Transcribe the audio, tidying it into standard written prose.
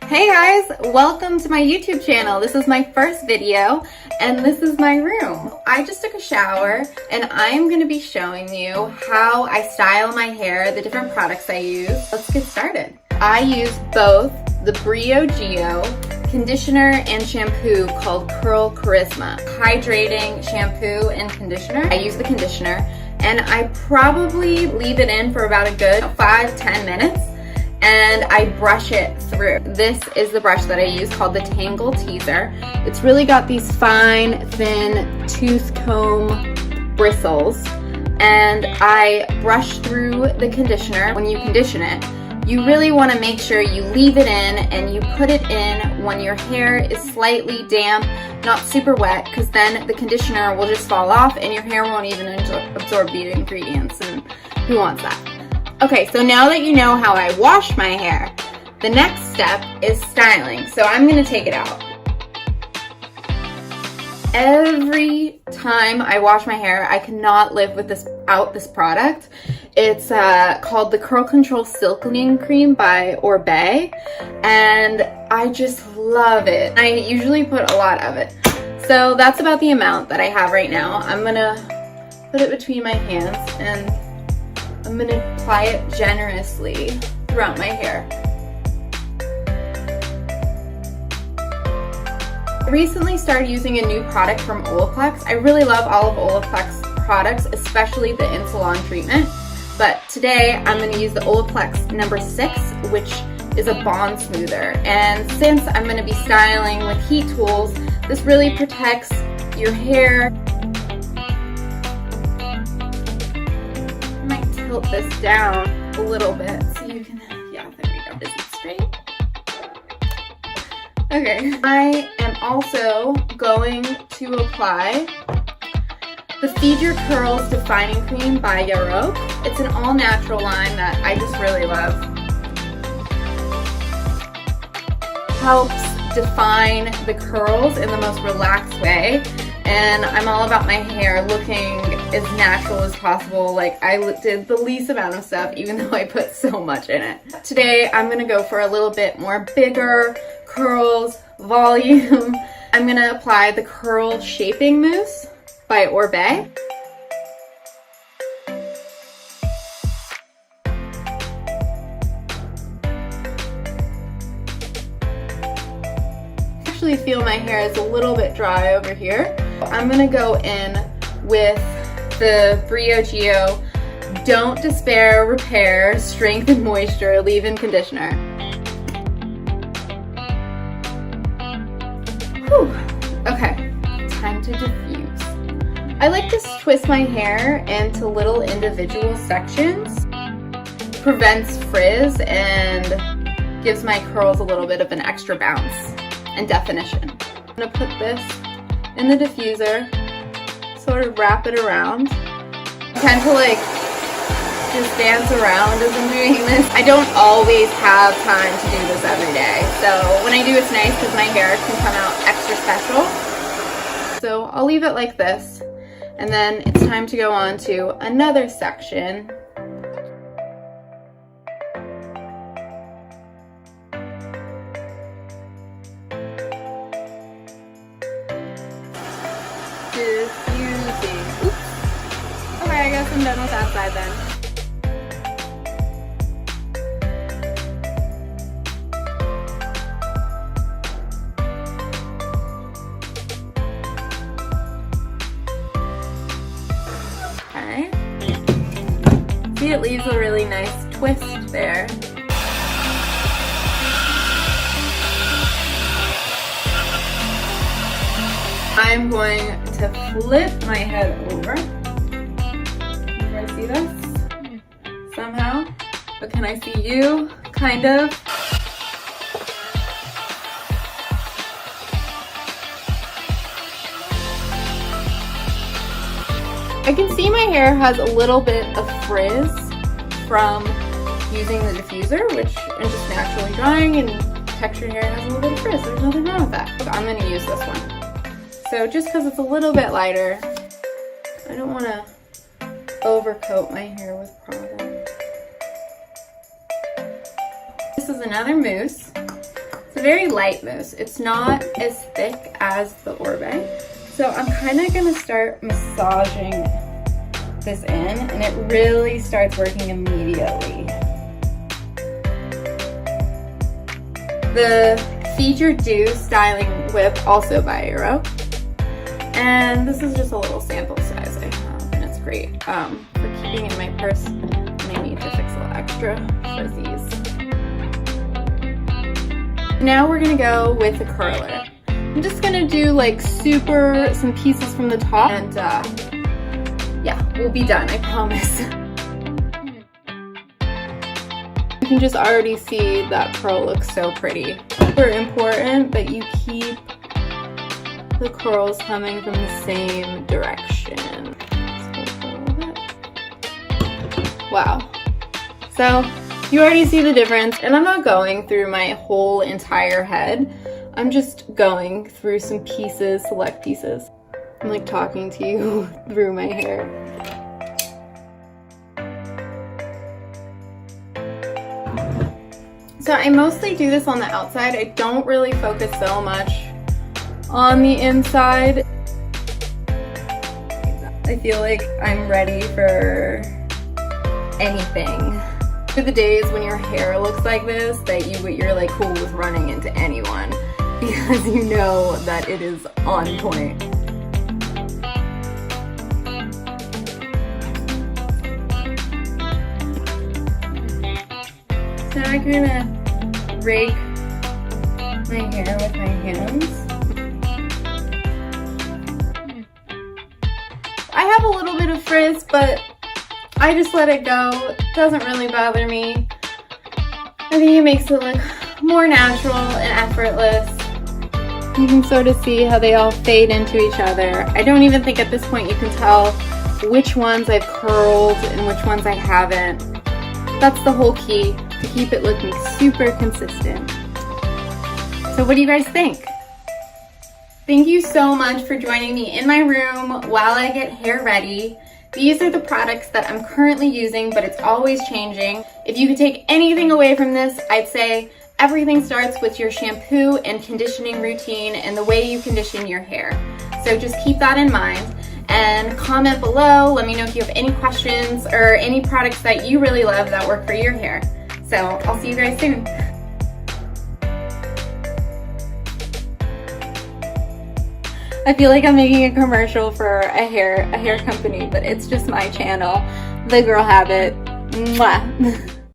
Hey guys, welcome to my YouTube channel. This is my first video and this is my room. I just took a shower and I'm going to be showing you how I style my hair, the different products I use. Let's get started. I use both the Briogeo conditioner and shampoo called Curl Charisma. Hydrating shampoo and conditioner. I use the conditioner and I probably leave it in for about a good 5-10 minutes. And I brush it through. This is the brush that I use called the Tangle Teezer. It's really got these fine, thin tooth comb bristles. And I brush through the conditioner. When you condition it, you really want to make sure you leave it in and you put it in when your hair is slightly damp, not super wet, because then the conditioner will just fall off and your hair won't even absorb the ingredients, and who wants that? Okay, so now that you know how I wash my hair, the next step is styling. So I'm gonna take it out. Every time I wash my hair, I cannot live without this product. It's called the Curl Control Silkening Cream by Oribe, and I just love it. I usually put a lot of it. So that's about the amount that I have right now. I'm gonna put it between my hands and I'm going to apply it generously throughout my hair. I recently started using a new product from Olaplex. I really love all of Olaplex products, especially the in-salon treatment. But today I'm going to use the Olaplex number 6, which is a bond smoother. And since I'm going to be styling with heat tools, this really protects your hair. Tilt this down a little bit so you can, yeah, there we go. Is it straight? Okay. I am also going to apply the Feed Your Curls Defining Cream by Yarok. It's an all-natural line that I just really love. Helps define the curls in the most relaxed way. And I'm all about my hair looking as natural as possible. Like, I did the least amount of stuff, even though I put so much in it. Today, I'm gonna go for a little bit more bigger curls, volume. I'm gonna apply the Curl Shaping Mousse by Oribe. I actually feel my hair is a little bit dry over here. I'm gonna go in with the Briogeo Don't Despair, Repair, Strengthen Moisture, Leave-In Conditioner. Whew. Okay, time to diffuse. I like to twist my hair into little individual sections. Prevents frizz and gives my curls a little bit of an extra bounce and definition. I'm gonna put this in the diffuser, sort of wrap it around. I tend to just dance around as I'm doing this. I don't always have time to do this every day, so when I do, it's nice because my hair can come out extra special. So I'll leave it like this, and then it's time to go on to another section. Diffusing. Oops. Okay, I guess I'm done with that side then. Okay. See, it leaves a really nice twist there. I'm going to flip my head over. Can I see this? Somehow? But can I see you? Kind of. I can see my hair has a little bit of frizz from using the diffuser, which is just naturally drying, and textured hair has a little bit of frizz. There's nothing wrong with that. But I'm going to use this one. So just because it's a little bit lighter, I don't want to overcoat my hair with product. This is another mousse. It's very light mousse. It's not as thick as the Oribe. So I'm kind of gonna start massaging this in, and it really starts working immediately. The Feature Dew Styling Whip, also by Yarok. And this is just a little sample size I have, and it's great for keeping in my purse when I need to fix a little extra fuzzies. Now we're gonna go with the curler. I'm just gonna do like some pieces from the top, and yeah, we'll be done, I promise. You can just already see that curl looks so pretty. Super important that you keep the curls coming from the same direction. Wow. So you already see the difference, and I'm not going through my whole entire head. I'm just going through some pieces, select pieces. I'm like talking to you through my hair. So I mostly do this on the outside. I don't really focus so much on the inside. I feel like I'm ready for anything. For the days when your hair looks like this, that you're like cool with running into anyone, because you know that it is on point. So I kind of rake my hair with my hands. I have a little bit of frizz, but I just let it go. It doesn't really bother me. I think it makes it look more natural and effortless. You can sort of see how they all fade into each other. I don't even think at this point you can tell which ones I've curled and which ones I haven't. That's the whole key, to keep it looking super consistent. So what do you guys think? Thank you so much for joining me in my room while I get hair ready. These are the products that I'm currently using, but it's always changing. If you could take anything away from this, I'd say everything starts with your shampoo and conditioning routine and the way you condition your hair. So just keep that in mind, and comment below. Let me know if you have any questions or any products that you really love that work for your hair. So I'll see you guys soon. I feel like I'm making a commercial for a hair company, but it's just my channel, The Girl Habit. Mwah.